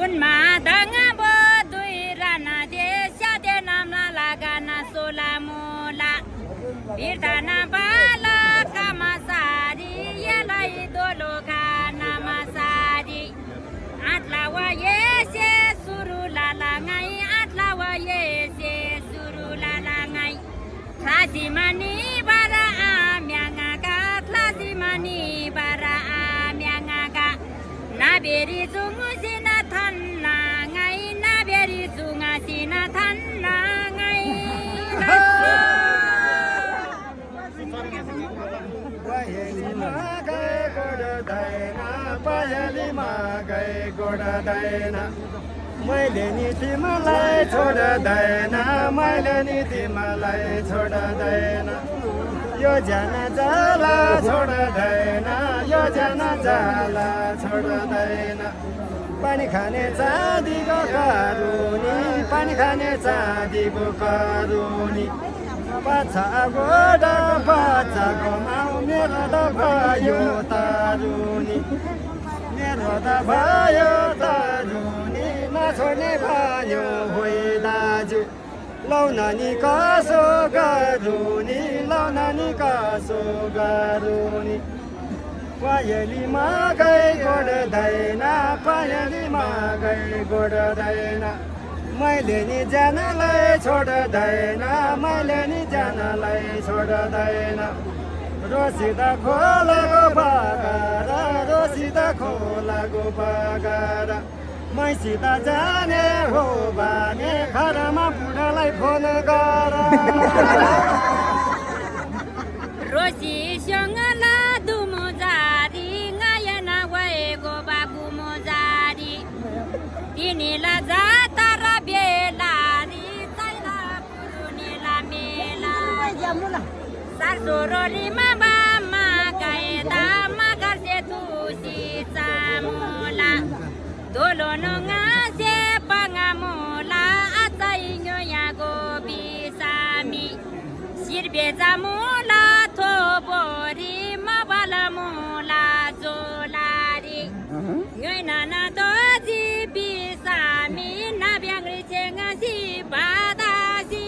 उनमा दंगा बो दुई राना दे स्यादे नामला लगाना सोला मोला बिर्ताना बाला कामा सारी येलाई दोलो खानामा सारी आटला वा येसे सुरु लालाङाई आटला वा येसे सुरु लालाङाई ख्लासी मानि बारा आम्याङाका ख्लासी मानि बारा आम्याङाका नाबेरी जुङु सिना थान्ना ngai नाबेरी जुङा सिना थान्ना ngai पायलीमा गए गोड्दैन पायलीमा गए गोड्दैन मैले नि तिमीलाई छोड्दैन मैले नि तिमीलाई छोड्दैन यो जान जाला छोड्दैन यो जान जाला छोड्दैन पानी खाने चाँदीको कारुनी पानी खाने चाँदीको कारुनी पाछा गोडा पाछाको माउ मेरो त भयो तारुनी मेरो त भयो तारुनी नछोड्ने भयो होइ दाजु लौ नानी कसो गरुनी लौ नानी कसो गरुनी पायलीमा गए गोड्दैन पायलीमा गए गोड्दैन मैले नि जानलाई छोड्दैन मैले नि जानलाई छोड्दैन रोसिदा खोलाको बगार रोसिदा खोलाको बगार मैसित जाने हो भने घरमा बुढालाई फोन गर रोसीसँग लादुमो जारी गायना गएको बाबु मोजारी तिनीला जाता र बेलारी छैला पुरुनेला मेला सारसोरोलीमा बामा गाएदा माघर्से तुसी चामुला दोलो नगासे पाङामुला आचाइङो यागो बिसामी सिर्बेजा मुला थोबोरी मबाला मुला जोलारी योइनाना दोजी बिसामी नाब्याङ्ग्री चेङ्गासी बादासी